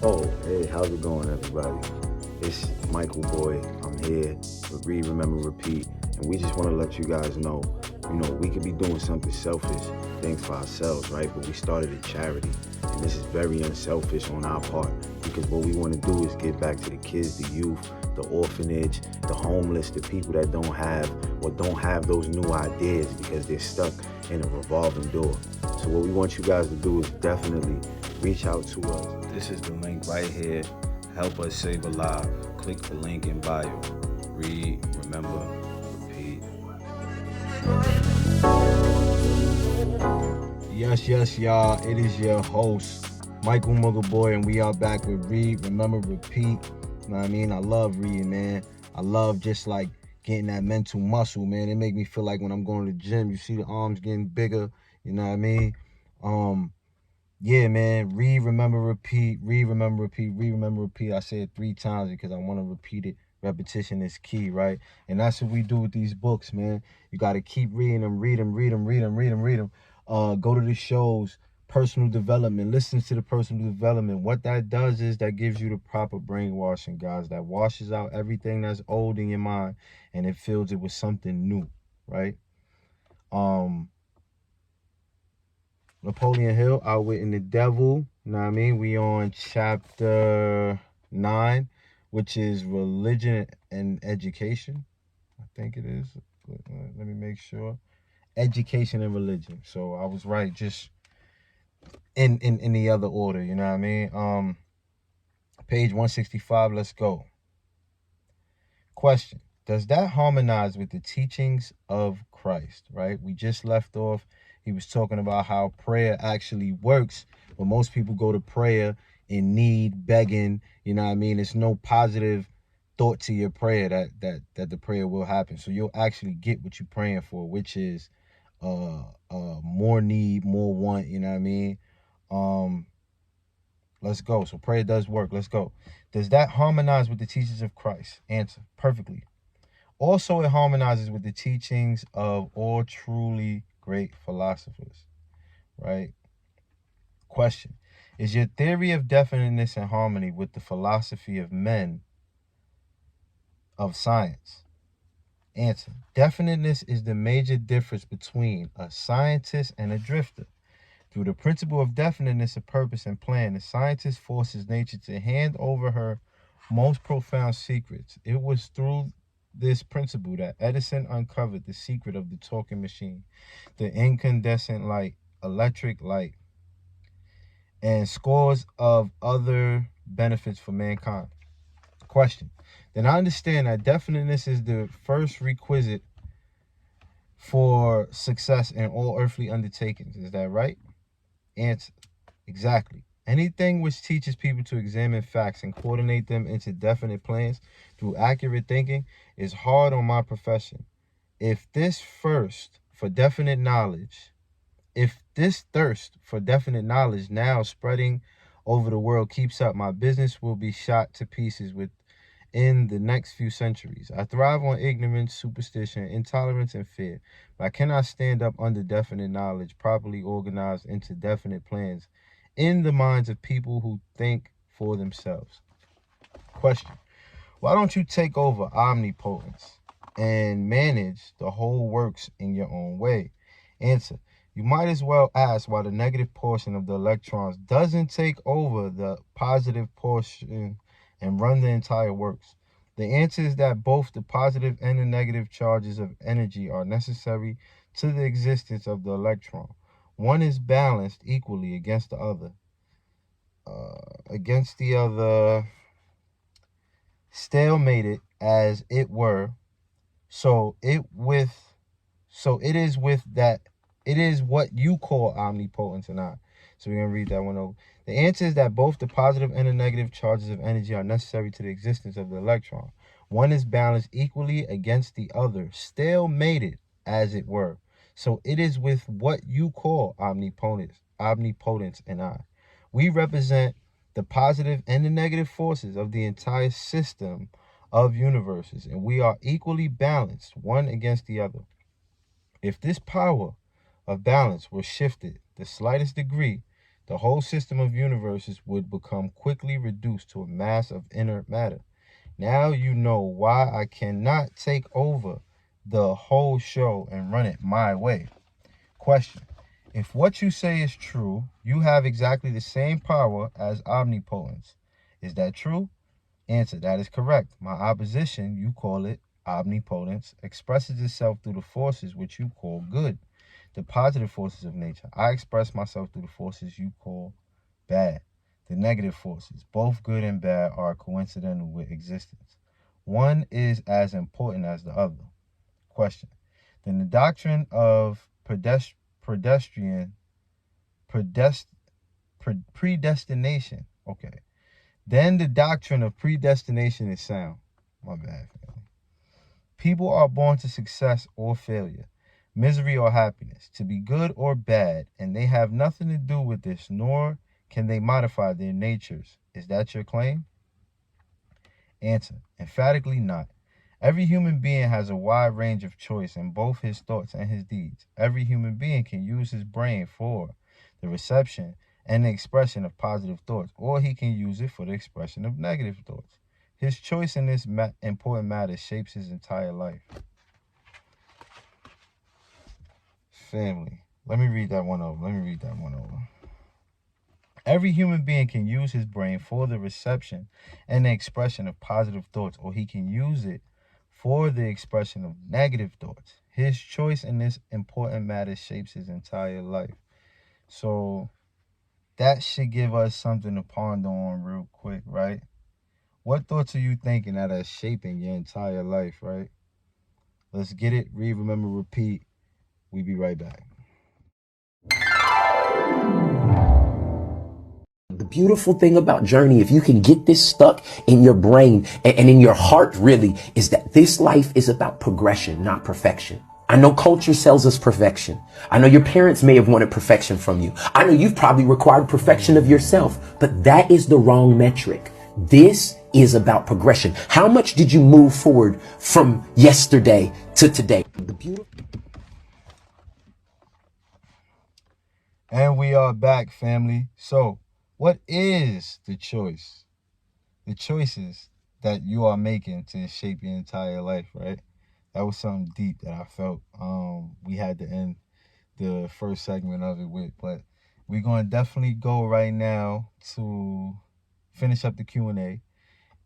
Oh, hey, how's it going, everybody? It's Michael Boy. I'm here with Read, Remember, Repeat, and we just want to let you guys know, we could be doing something selfish, things for ourselves, right? But we started a charity, and this is very unselfish on our part because what we want to do is give back to the kids, the youth, the orphanage, the homeless, the people that don't have those new ideas because they're stuck in a revolving door. So what we want you guys to do is definitely reach out to us. This is the link right here. Help us save a life. Click the link in bio. Read, remember, repeat. Yes, yes, y'all. It is your host, Michael Mugger Boy, and we are back with Read, Remember, Repeat. You know what I mean? I love reading, man. I love just like getting that mental muscle, man. It make me feel like when I'm going to the gym, you see the arms getting bigger. You know what I mean? Yeah, man. Read, remember, repeat. Read, remember, repeat. Read, remember, repeat. I say it 3 times because I want to repeat it. Repetition is key, right? And that's what we do with these books, man. You got to keep reading them, read them, read them, read them, read them, read them. Go to the shows, personal development. Listen to the personal development. What that does is that gives you the proper brainwashing, guys. That washes out everything that's old in your mind and it fills it with something new, right? Napoleon Hill, Outwitting the Devil. You know what I mean? We on chapter 9, which is religion and education. I think it is. Let me make sure. Education and religion. So I was right, just in the other order, you know what I mean? Page 165, let's go. Question. Does that harmonize with the teachings of Christ, right? We just left off. He was talking about how prayer actually works, but most people go to prayer in need, begging, you know what I mean? It's no positive thought to your prayer that the prayer will happen. So you'll actually get what you're praying for, which is more need, more want, you know what I mean? Let's go. So prayer does work. Let's go. Does that harmonize with the teachings of Christ? Answer. Perfectly. Also, it harmonizes with the teachings of all truly great philosophers, right? Question. Is your theory of definiteness in harmony with the philosophy of men of science? Answer. Definiteness is the major difference between a scientist and a drifter. Through the principle of definiteness of purpose and plan, the scientist forces nature to hand over her most profound secrets. It was through this principle that Edison uncovered the secret of the talking machine, the incandescent light, electric light, and scores of other benefits for mankind. Question. Then I understand that definiteness is the first requisite for success in all earthly undertakings. Is that right? Answer. Exactly. Anything which teaches people to examine facts and coordinate them into definite plans through accurate thinking is hard on my profession. If this thirst for definite knowledge now spreading over the world keeps up, my business will be shot to pieces within the next few centuries. I thrive on ignorance, superstition, intolerance, and fear, but I cannot stand up under definite knowledge properly organized into definite plans in the minds of people who think for themselves. Question. Why don't you take over omnipotence and manage the whole works in your own way? Answer. You might as well ask why the negative portion of the electrons doesn't take over the positive portion and run the entire works. The answer is that both the positive and the negative charges of energy are necessary to the existence of the electron. One is balanced equally against the other. Stalemated as it were. So it is what you call omnipotence or not. So we're gonna read that one over. The answer is that both the positive and the negative charges of energy are necessary to the existence of the electron. One is balanced equally against the other, stalemated as it were. So it is with what you call omnipotence and I. We represent the positive and the negative forces of the entire system of universes, and we are equally balanced one against the other. If this power of balance were shifted the slightest degree, the whole system of universes would become quickly reduced to a mass of inert matter. Now you know why I cannot take over the whole show and run it my way. Question. If what you say is true, you have exactly the same power as omnipotence. Is that true? Answer. That is correct. My opposition, you call it omnipotence, expresses itself through the forces which you call good, the positive forces of nature. I express myself through the forces you call bad, the negative forces. Both good and bad are coincidental with existence. One is as important as the other. Question. Then the doctrine of pedestrian predest, predestination. Okay. Then the doctrine of predestination is sound. My bad, family. People are born to success or failure, misery or happiness, to be good or bad, and they have nothing to do with this, nor can they modify their natures. Is that your claim? Answer. Emphatically not. Every human being has a wide range of choice in both his thoughts and his deeds. Every human being can use his brain for the reception and the expression of positive thoughts, or he can use it for the expression of negative thoughts. His choice in this important matter shapes his entire life. Family. Let me read that one over. Every human being can use his brain for the reception and the expression of positive thoughts, or he can use it for the expression of negative thoughts. His choice in this important matter shapes his entire life. So that should give us something to ponder on real quick, right? What thoughts are you thinking that are shaping your entire life, right? Let's get it. Read, remember, repeat. We be right back. The beautiful thing about Journey, if you can get this stuck in your brain and in your heart really, is that this life is about progression, not perfection. I know culture sells us perfection. I know your parents may have wanted perfection from you. I know you've probably required perfection of yourself, but that is the wrong metric. This is about progression. How much did you move forward from yesterday to today? And we are back, family. So, what is the choice? The choices that you are making to shape your entire life, right? That was something deep that I felt we had to end the first segment of it with. But we're going to definitely go right now to finish up the Q&A.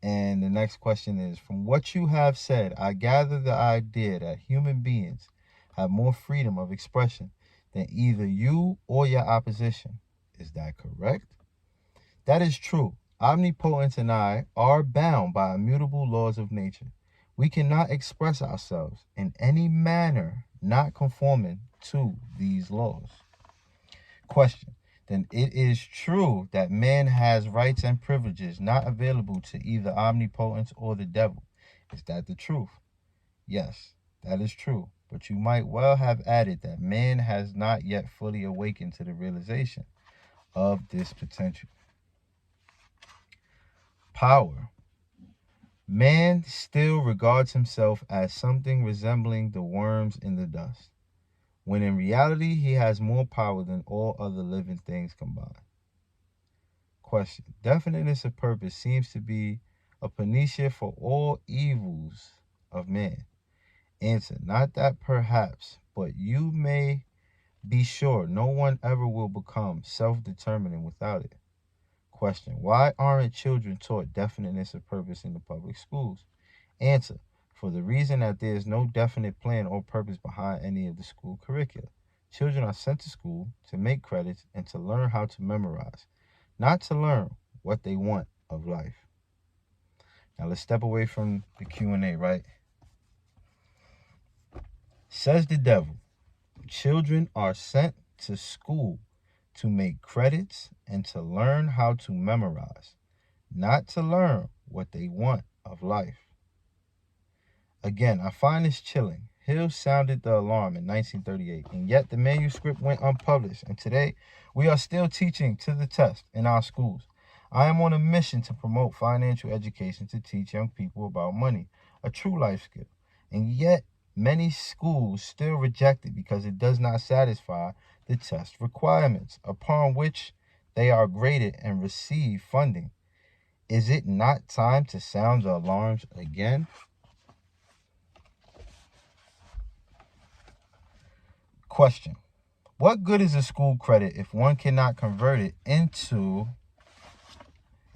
And the next question is, from what you have said, I gather the idea that human beings have more freedom of expression than either you or your opposition. Is that correct? That is true. Omnipotence and I are bound by immutable laws of nature. We cannot express ourselves in any manner not conforming to these laws. Question. Then it is true that man has rights and privileges not available to either omnipotence or the devil. Is that the truth? Yes, that is true. But you might well have added that man has not yet fully awakened to the realization of this potential. Power. Man still regards himself as something resembling the worms in the dust, when in reality he has more power than all other living things combined. Question. Definiteness of purpose seems to be a panacea for all evils of man. Answer. Not that perhaps, but you may be sure no one ever will become self-determining without it. Question. Why aren't children taught definiteness of purpose in the public schools? Answer. For the reason that there is no definite plan or purpose behind any of the school curricula. Children are sent to school to make credits and to learn how to memorize, not to learn what they want of life. Now let's step away from the Q&A, right? Says the devil, children are sent to school to make credits and to learn how to memorize, not to learn what they want of life. Again, I find this chilling. Hill sounded the alarm in 1938, and yet the manuscript went unpublished, and today we are still teaching to the test in our schools. I am on a mission to promote financial education to teach young people about money, a true life skill, and yet many schools still reject it because it does not satisfy the test requirements upon which they are graded and receive funding. Is it not time to sound the alarms again? Question. What good is a school credit if one cannot convert it into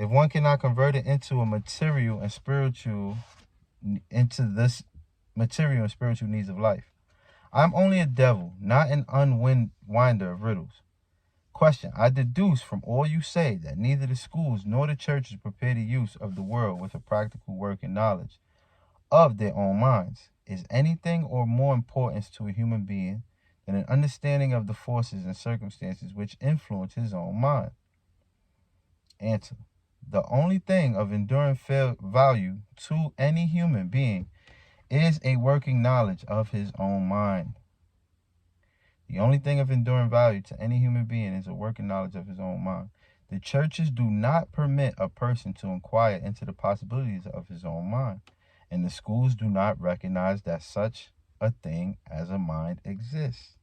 a material and spiritual needs of life? I'm only a devil, not an unwinder of riddles. Question. I deduce from all you say that neither the schools nor the churches prepare the use of the world with a practical work and knowledge of their own minds. Is anything or more importance to a human being than an understanding of the forces and circumstances which influence his own mind? Answer. The only thing of enduring value to any human being is a working knowledge of his own mind. The only thing of enduring value to any human being is a working knowledge of his own mind. The churches do not permit a person to inquire into the possibilities of his own mind, and the schools do not recognize that such a thing as a mind exists.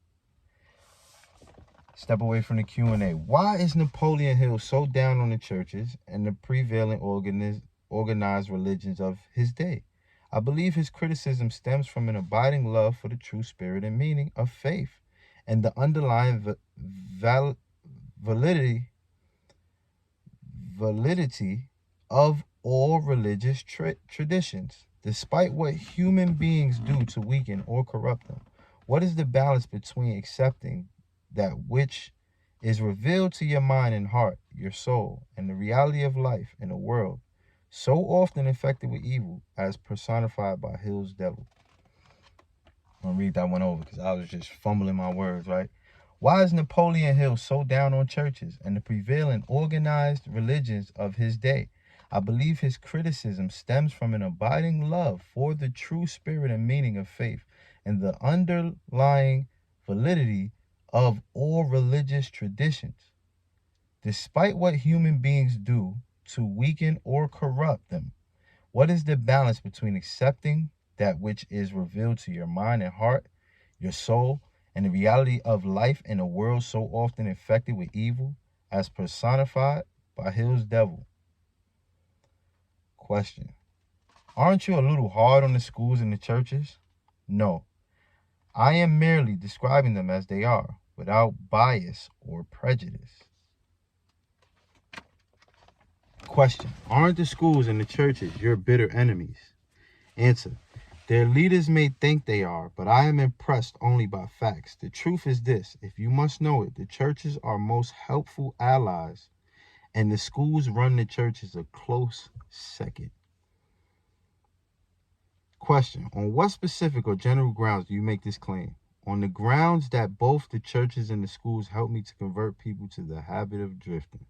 Step away from the Q&A. Why is Napoleon Hill so down on the churches and the prevailing organized religions of his day? I believe his criticism stems from an abiding love for the true spirit and meaning of faith and the underlying validity of all religious traditions, despite what human beings do to weaken or corrupt them. What is the balance between accepting that which is revealed to your mind and heart, your soul, and the reality of life in a world so often infected with evil as personified by Hill's devil? I'm going to read that one over because I was just fumbling my words, right? Why is Napoleon Hill so down on churches and the prevailing organized religions of his day? I believe his criticism stems from an abiding love for the true spirit and meaning of faith and the underlying validity of all religious traditions, despite what human beings do to weaken or corrupt them. What is the balance between accepting that which is revealed to your mind and heart, your soul, and the reality of life in a world so often infected with evil as personified by Hill's devil? Question. Aren't you a little hard on the schools and the churches? No. I am merely describing them as they are, without bias or prejudice. Question. Aren't the schools and the churches your bitter enemies? Answer. Their leaders may think they are, but I am impressed only by facts. The truth is this, if you must know it, the churches are most helpful allies, and the schools run the churches a close second. Question. On what specific or general grounds do you make this claim? On the grounds that both the churches and the schools help me to convert people to the habit of drifting.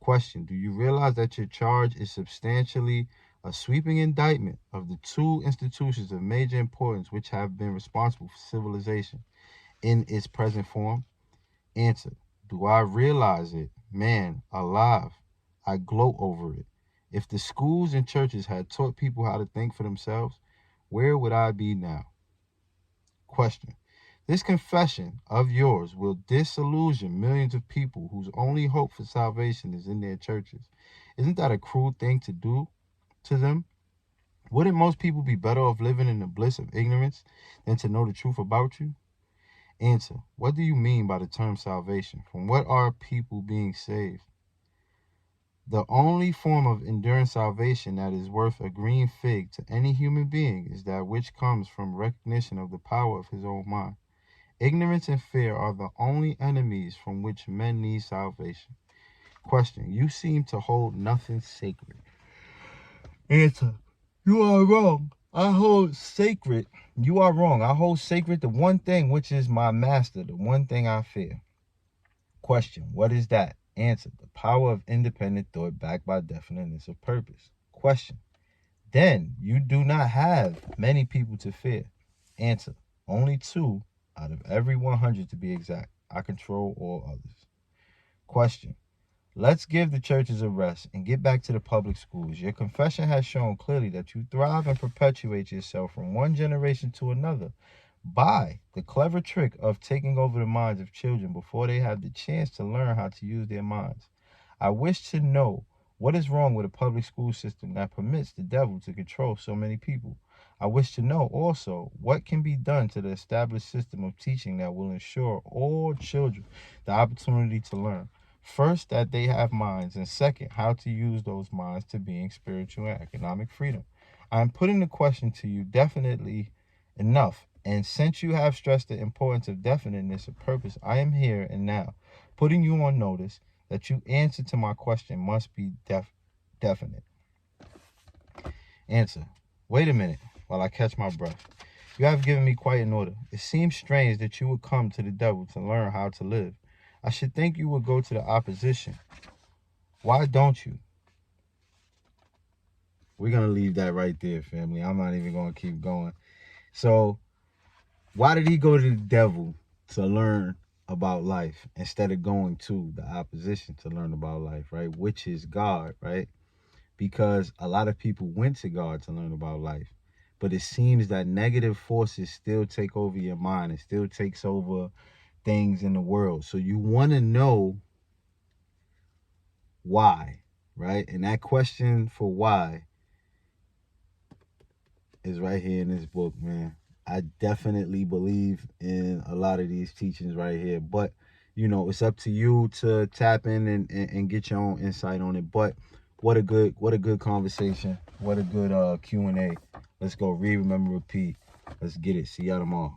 Question. Do you realize that your charge is substantially a sweeping indictment of the two institutions of major importance which have been responsible for civilization in its present form? Answer. Do I realize it? Man, alive, I gloat over it. If the schools and churches had taught people how to think for themselves, where would I be now? Question. This confession of yours will disillusion millions of people whose only hope for salvation is in their churches. Isn't that a cruel thing to do to them? Wouldn't most people be better off living in the bliss of ignorance than to know the truth about you? Answer. What do you mean by the term salvation? From what are people being saved? The only form of enduring salvation that is worth a green fig to any human being is that which comes from recognition of the power of his own mind. Ignorance and fear are the only enemies from which men need salvation. Question. You seem to hold nothing sacred. Answer. You are wrong. I hold sacred. You are wrong. I hold sacred the one thing which is my master, the one thing I fear. Question. What is that? Answer. The power of independent thought backed by definiteness of purpose. Question. Then you do not have many people to fear. Answer. Only 2 out of every 100 to be exact. I control all others. Question. Let's give the churches a rest and get back to the public schools. Your confession has shown clearly that you thrive and perpetuate yourself from one generation to another by the clever trick of taking over the minds of children before they have the chance to learn how to use their minds. I wish to know what is wrong with a public school system that permits the devil to control so many people. I wish to know also what can be done to the established system of teaching that will ensure all children the opportunity to learn. First, that they have minds, and second, how to use those minds to being spiritual and economic freedom. I am putting the question to you definitely enough, and since you have stressed the importance of definiteness of purpose, I am here and now putting you on notice that you answer to my question must be definite. Answer. Wait a minute while I catch my breath. You have given me quite an order. It seems strange that you would come to the devil to learn how to live. I should think you would go to the opposition. Why don't you? We're going to leave that right there, family. I'm not even going to keep going. So, why did he go to the devil to learn about life instead of going to the opposition to learn about life, right? Which is God, right? Because a lot of people went to God to learn about life. But it seems that negative forces still take over your mind. It still takes over things in the world. So you want to know why, right? And that question for why is right here in this book, man. I definitely believe in a lot of these teachings right here. But, it's up to you to tap in and get your own insight on it. But what a good conversation. What a good Q&A. Let's go read, remember, repeat. Let's get it. See y'all tomorrow.